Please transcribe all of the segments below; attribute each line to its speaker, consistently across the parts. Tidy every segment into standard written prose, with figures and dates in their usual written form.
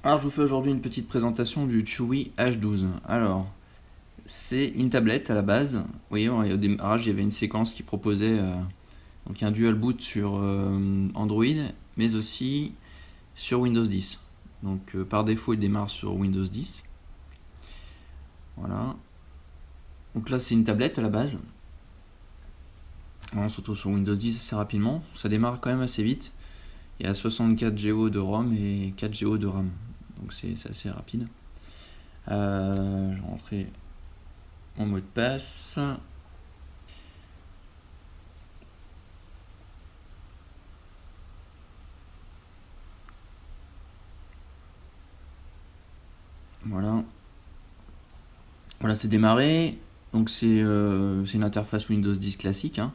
Speaker 1: Alors je vous fais aujourd'hui une petite présentation du Chewy H12. Alors c'est une tablette à la base. Vous voyez, au démarrage il y avait une séquence qui proposait donc un dual boot sur Android, mais aussi sur Windows 10. Donc par défaut il démarre sur Windows 10. Voilà. Donc là c'est une tablette à la base. Alors, on se retrouve sur Windows 10 assez rapidement. Ça démarre quand même assez vite. Il y a 64 Go de ROM et 4 Go de RAM. Donc c'est assez rapide. Je vais rentrer mon mot de passe. Voilà. Voilà, c'est démarré. Donc c'est une interface Windows 10 classique, hein.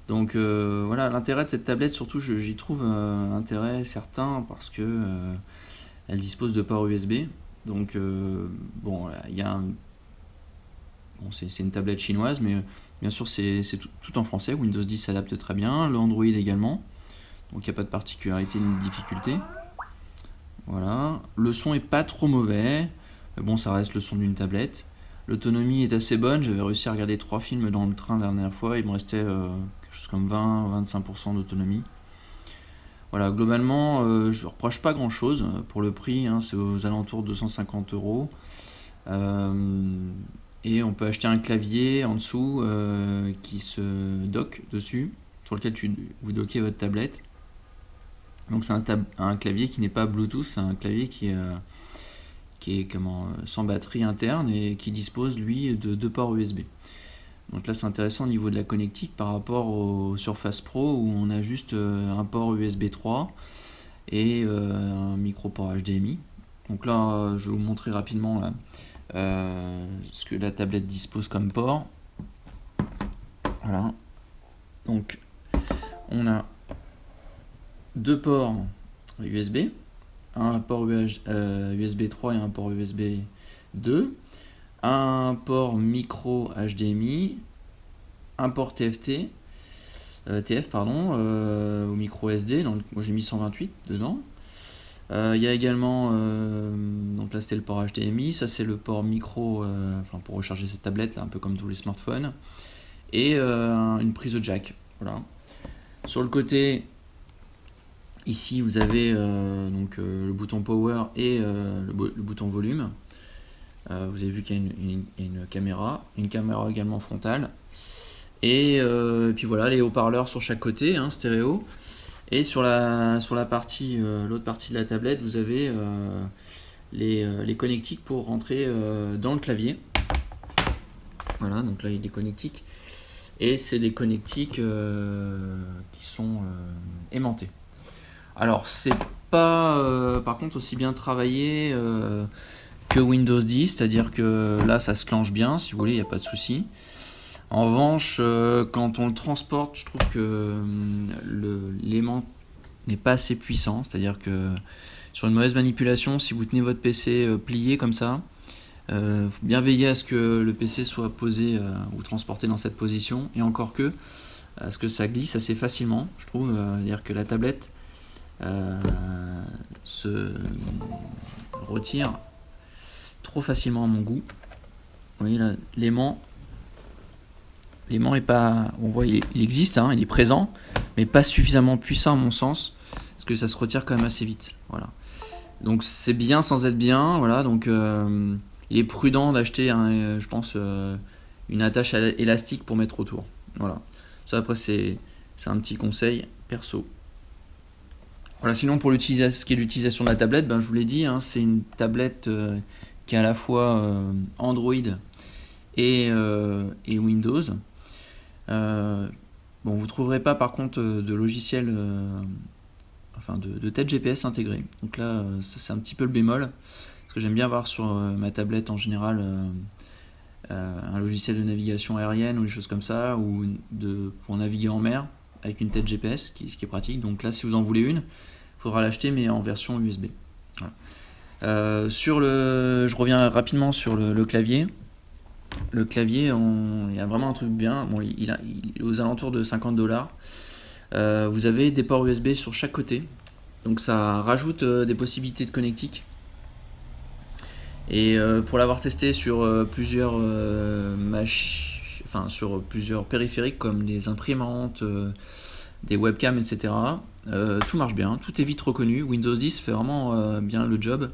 Speaker 1: Donc voilà, l'intérêt de cette tablette, surtout j'y trouve un intérêt certain parce que elle dispose de port USB. Donc bon, il y a un... Bon, c'est une tablette chinoise, mais bien sûr c'est tout en français. Windows 10 s'adapte très bien, le Android également. Donc il n'y a pas de particularité ni de difficulté. Voilà, le son est pas trop mauvais, mais bon, ça reste le son d'une tablette. L'autonomie est assez bonne, j'avais réussi à regarder 3 films dans le train la dernière fois, il me restait quelque chose comme 20-25% d'autonomie. Voilà, globalement, je ne reproche pas grand chose pour le prix, hein, c'est aux alentours de 250 euros. Et on peut acheter un clavier en dessous qui se dock dessus, sur lequel vous dockez votre tablette. Donc c'est un clavier qui n'est pas Bluetooth, c'est un clavier qui est sans batterie interne et qui dispose lui de deux ports USB. Donc là c'est intéressant au niveau de la connectique par rapport au Surface Pro où on a juste un port USB 3 et un micro port HDMI. Donc là je vais vous montrer rapidement là, ce que la tablette dispose comme port. Voilà. Donc on a deux ports USB, un port USB 3 et un port USB 2, un port micro HDMI, un port TF au micro SD, donc moi j'ai mis 128 dedans. Il y a également, donc là c'était le port HDMI, ça c'est le port micro, pour recharger cette tablette là, un peu comme tous les smartphones, et une prise de jack. Voilà. Sur le côté, ici vous avez le bouton power et le bouton volume. Vous avez vu qu'il y a une caméra également frontale. Et puis voilà, les haut-parleurs sur chaque côté, hein, stéréo. Et sur l'autre partie de la tablette, vous avez les connectiques pour rentrer dans le clavier. Voilà, donc là il y a des connectiques. Et c'est des connectiques qui sont aimantés. Alors c'est pas par contre aussi bien travaillé que Windows 10, c'est-à-dire que là ça se clenche bien, si vous voulez, il n'y a pas de souci. En revanche, quand on le transporte, je trouve que l'aimant n'est pas assez puissant, c'est-à-dire que sur une mauvaise manipulation, si vous tenez votre PC plié comme ça, faut bien veiller à ce que le PC soit posé ou transporté dans cette position, et encore que, à ce que ça glisse assez facilement, je trouve, c'est-à-dire que la tablette se retire trop facilement à mon goût. Vous voyez là, l'aimant est pas, on voit il existe, hein, il est présent, mais pas suffisamment puissant à mon sens, parce que ça se retire quand même assez vite. Voilà. Donc c'est bien sans être bien. Voilà. Donc il est prudent d'acheter, je pense, une attache élastique pour mettre autour. Voilà. Ça après c'est un petit conseil perso. Voilà, sinon pour ce qui est l'utilisation de la tablette, je vous l'ai dit, hein, c'est une tablette qui est à la fois Android et Windows. Bon, vous ne trouverez pas par contre de logiciel, de tête GPS intégré. Donc là, ça, c'est un petit peu le bémol, parce que j'aime bien avoir sur ma tablette en général un logiciel de navigation aérienne ou des choses comme ça, ou pour naviguer en mer avec une tête GPS, ce qui est pratique. Donc là, si vous en voulez une, il faudra l'acheter, mais en version USB. Voilà. Je reviens rapidement sur le clavier. Le clavier, il y a vraiment un truc bien. Bon, il est aux alentours de 50$. Vous avez des ports USB sur chaque côté, donc ça rajoute des possibilités de connectique. Et pour l'avoir testé sur plusieurs sur plusieurs périphériques comme des imprimantes, des webcams, etc. Tout marche bien, tout est vite reconnu. Windows 10 fait vraiment bien le job.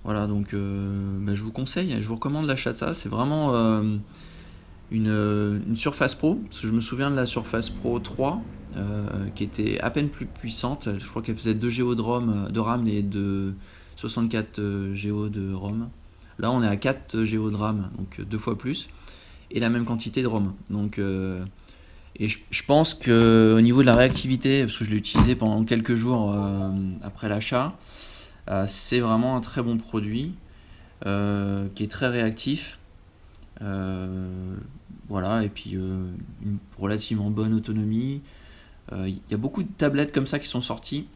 Speaker 1: Voilà, donc je vous conseille, je vous recommande l'achat de ça. C'est vraiment une Surface Pro, parce que je me souviens de la Surface Pro 3 qui était à peine plus puissante. Je crois qu'elle faisait 2 Go de RAM et de 64 Go de ROM. Là on est à 4 Go de RAM, donc 2 fois plus, et la même quantité de ROM. Donc, et je pense qu'au niveau de la réactivité, parce que je l'ai utilisé pendant quelques jours après l'achat, c'est vraiment un très bon produit qui est très réactif. Voilà, et puis une relativement bonne autonomie. Il y a beaucoup de tablettes comme ça qui sont sorties,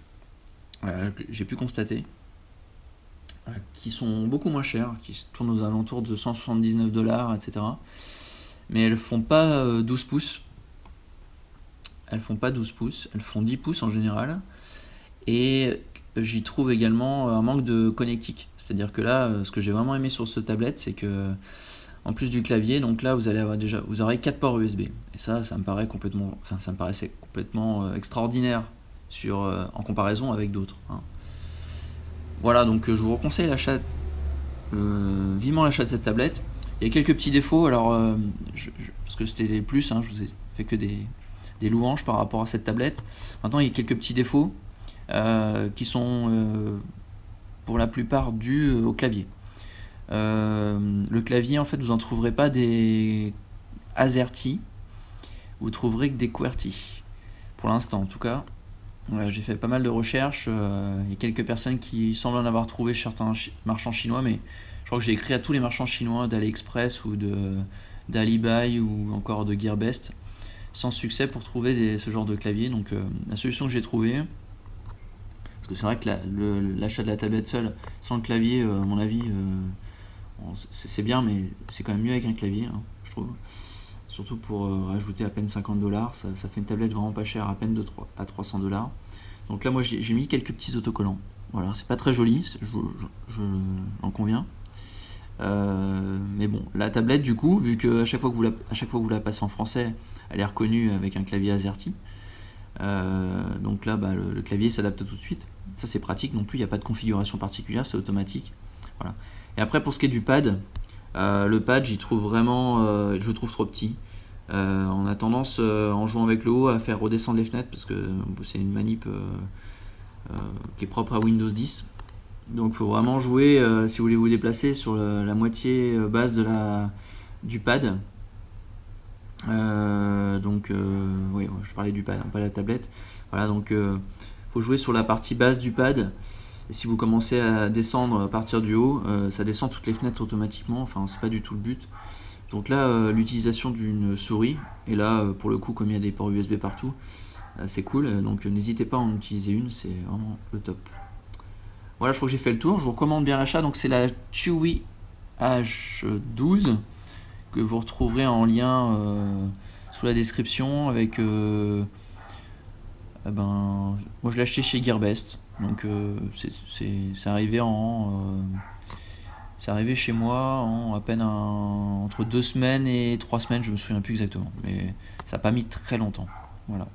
Speaker 1: que j'ai pu constater, qui sont beaucoup moins chères, qui se tournent aux alentours de 179$, etc. Mais elles font pas 12 pouces. Elles font pas 12 pouces, elles font 10 pouces en général. Et j'y trouve également un manque de connectique. C'est-à-dire que là, ce que j'ai vraiment aimé sur cette tablette, c'est que en plus du clavier, donc là vous aurez 4 ports USB. Et ça me paraît complètement, ça me paraissait complètement extraordinaire en comparaison avec d'autres. Hein. Voilà, donc je vous conseille vivement l'achat de cette tablette. Il y a quelques petits défauts, alors parce que c'était les plus, je vous ai fait que des louanges par rapport à cette tablette. Maintenant, il y a quelques petits défauts qui sont pour la plupart dus au clavier. Le clavier, en fait, vous n'en trouverez pas des AZERTY, vous trouverez que des QWERTY, pour l'instant en tout cas. J'ai fait pas mal de recherches, il y a quelques personnes qui semblent en avoir trouvé chez certains marchands chinois, mais je crois que j'ai écrit à tous les marchands chinois d'AliExpress ou d'Alibuy ou encore de Gearbest, sans succès pour trouver ce genre de clavier. Donc la solution que j'ai trouvée, parce que c'est vrai que l'achat de la tablette seule sans le clavier, à mon avis, c'est bien, mais c'est quand même mieux avec un clavier, je trouve. Surtout pour rajouter à peine 50$, ça fait une tablette vraiment pas chère, à peine à 300$. Donc là, moi, j'ai mis quelques petits autocollants. Voilà, c'est pas très joli, j'en conviens. Mais bon, la tablette, du coup, vu que à chaque fois que vous la passez en français, elle est reconnue avec un clavier AZERTY. Donc là, le clavier s'adapte tout de suite. Ça, c'est pratique. Non plus, il n'y a pas de configuration particulière, c'est automatique. Voilà. Et après, pour ce qui est du pad, le pad, je le trouve trop petit. On a tendance, en jouant avec le haut, à faire redescendre les fenêtres parce que c'est une manip qui est propre à Windows 10. Donc il faut vraiment jouer, si vous voulez vous déplacer, sur la moitié basse du pad. Oui, je parlais du pad, pas la tablette. Voilà, donc faut jouer sur la partie basse du pad. Et si vous commencez à descendre à partir du haut, ça descend toutes les fenêtres automatiquement. Enfin, c'est pas du tout le but. Donc là, l'utilisation d'une souris, et là, pour le coup, comme il y a des ports USB partout, c'est cool. Donc n'hésitez pas à en utiliser une, c'est vraiment le top. Voilà, je crois que j'ai fait le tour. Je vous recommande bien l'achat. Donc c'est la Chewy H12 que vous retrouverez en lien sous la description avec. Moi, je l'ai acheté chez Gearbest. Donc c'est arrivé c'est arrivé chez moi en à peine entre 2 semaines et 3 semaines, je me souviens plus exactement, mais ça n'a pas mis très longtemps. Voilà.